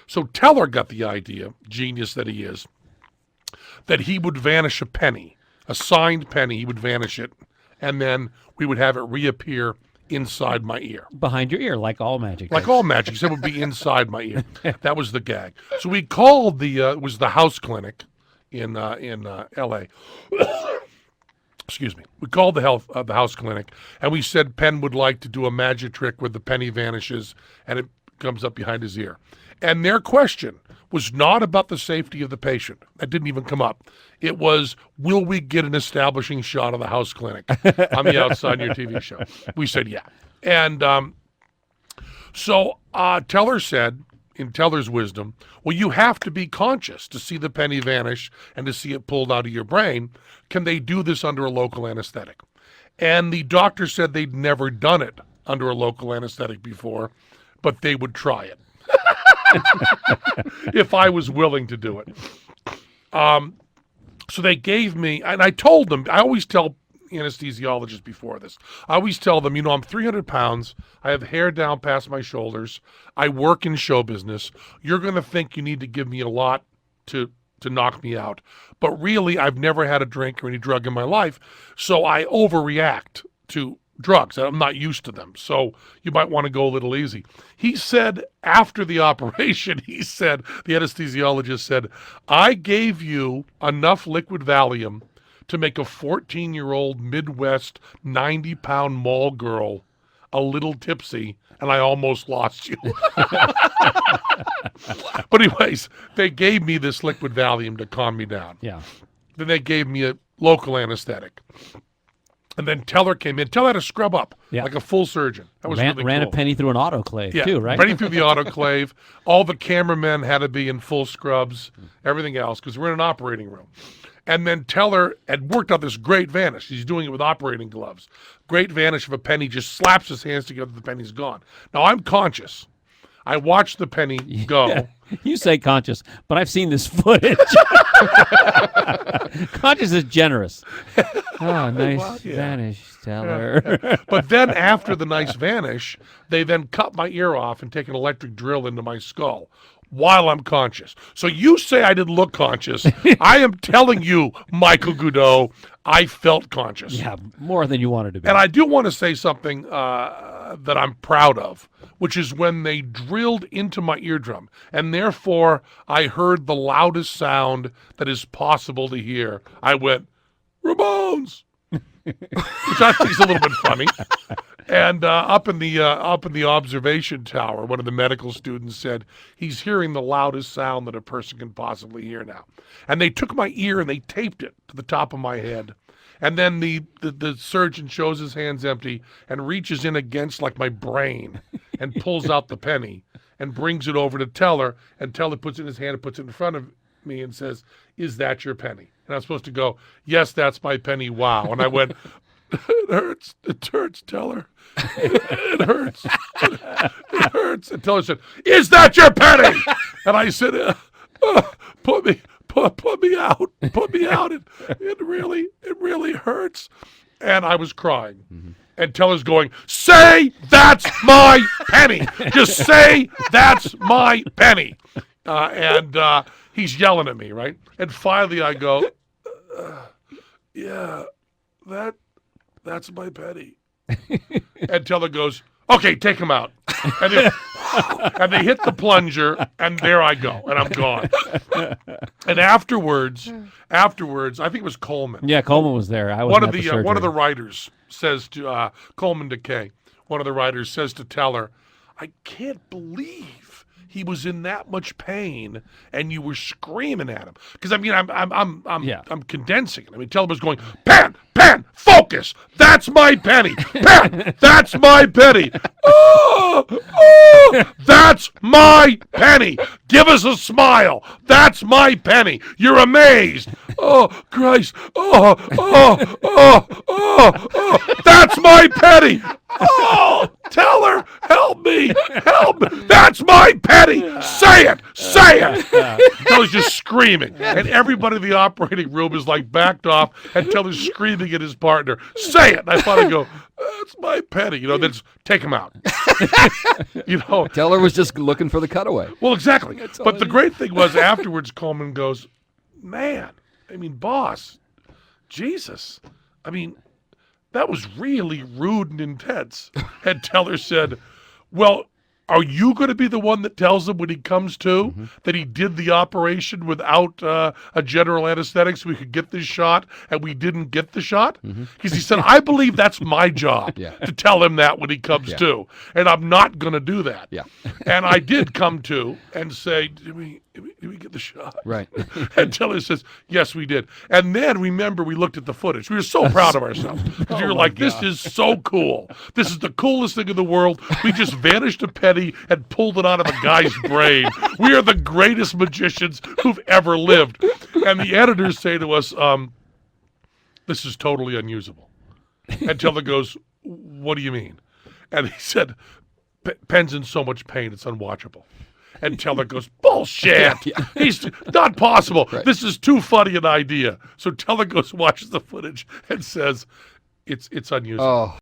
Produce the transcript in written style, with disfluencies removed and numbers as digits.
So Teller got the idea, genius that he is, that he would vanish a penny, a signed penny, he would vanish it, and then we would have it reappear inside my ear. Behind your ear, like all magic. Like all magic, except it would be inside my ear. That was the gag. So we called it was the house clinic in L.A. Excuse me. We called the house clinic, and we said Penn would like to do a magic trick where the penny vanishes and it comes up behind his ear. And their question was not about the safety of the patient. That didn't even come up. It was, will we get an establishing shot of the house clinic on the outside in your TV show? We said, yeah. And so Teller said, in Teller's wisdom, well, you have to be conscious to see the penny vanish and to see it pulled out of your brain. Can they do this under a local anesthetic? And the doctor said they'd never done it under a local anesthetic before, but they would try it. If I was willing to do it. So they gave me, and I told them, I always tell anesthesiologists before this, I always tell them, I'm 300 pounds, I have hair down past my shoulders, I work in show business, you're going to think you need to give me a lot to knock me out. But really, I've never had a drink or any drug in my life, so I overreact to drugs. I'm not used to them, so you might want to go a little easy. He said after the operation, the anesthesiologist said, I gave you enough liquid Valium to make a 14-year-old Midwest 90-pound mall girl a little tipsy, and I almost lost you. But anyways, they gave me this liquid Valium to calm me down. Yeah. Then they gave me a local anesthetic. And then Teller came in. Teller had to scrub up like a full surgeon. That was really cool. Ran a penny through an autoclave too, right? Penny through the autoclave. All the cameramen had to be in full scrubs, everything else, because we're in an operating room. And then Teller had worked out this great vanish. He's doing it with operating gloves. Great vanish of a penny, just slaps his hands together, the penny's gone. Now, I'm conscious. I watched the penny go. Yeah. You say conscious, but I've seen this footage. Conscious is generous. Oh, nice vanish, Teller. But then after the nice vanish, they then cut my ear off and take an electric drill into my skull while I'm conscious. So you say I didn't look conscious. I am telling you, Michael Goudot, I felt conscious. Yeah, more than you wanted to be. And I do want to say something that I'm proud of, which is when they drilled into my eardrum, and therefore I heard the loudest sound that is possible to hear. I went, Ramones, which I think is a little bit funny. And up in the observation tower, one of the medical students said, he's hearing the loudest sound that a person can possibly hear now. And they took my ear and they taped it to the top of my head. And then the surgeon shows his hands empty and reaches in against like my brain and pulls out the penny and brings it over to Teller. And Teller puts it in his hand and puts it in front of me and says, is that your penny? And I'm supposed to go, yes, that's my penny, wow. And I went, it hurts, Teller. It hurts. It hurts. And Teller said, is that your penny? And I said, put me out. Put me out. It really hurts. And I was crying. Mm-hmm. And Teller's going, say that's my penny. Just say that's my penny. And he's yelling at me, right? And finally I go, yeah, that's my penny. And Teller goes, okay, take him out. And they hit the plunger, and there I go, and I'm gone. And afterwards, I think it was Coleman. Yeah, Coleman was there. One of the writers says to Coleman Decay, one of the writers says to Teller, I can't believe he was in that much pain, and you were screaming at him. Because I mean, I'm condensing it. I mean, Teller was going, Penn, focus. That's my penny. Penn, that's my penny. Oh, that's my penny. Give us a smile. That's my penny. You're amazed. Oh, Christ. Oh. That's my penny. Oh, Teller, help me. That's my penny. Say it. I was just screaming. And everybody in the operating room is like backed off and Teller's screaming at his partner. Say it. And I finally go, that's my penny. Then take him out. You know, Teller was just looking for the cutaway. well, exactly. all But it the is. great thing was afterwards, Coleman goes, man, I mean, boss, Jesus. I mean, that was really rude and intense. And Teller said, well, are you going to be the one that tells him when he comes to that he did the operation without a general anesthetic so we could get this shot and we didn't get the shot? Because he said, I believe that's my job Yeah. to tell him that when he comes Yeah. to. And I'm not going to do that. Yeah. And I did come to and say, did we get the shot? Right. And Teller says, yes, we did. And then, remember, we looked at the footage. We were so proud of ourselves. Because we were like, this is so cool. This is the coolest thing in the world. We just vanished a penny and pulled it out of a guy's brain. We are the greatest magicians who've ever lived. And the editors say to us, this is totally unusable. And Teller goes, what do you mean? And he said, Penn's in so much pain, it's unwatchable. And Teller goes, bullshit. He's not possible. Right. This is too funny an idea. So Teller goes, watches the footage and says, it's unusable. Oh.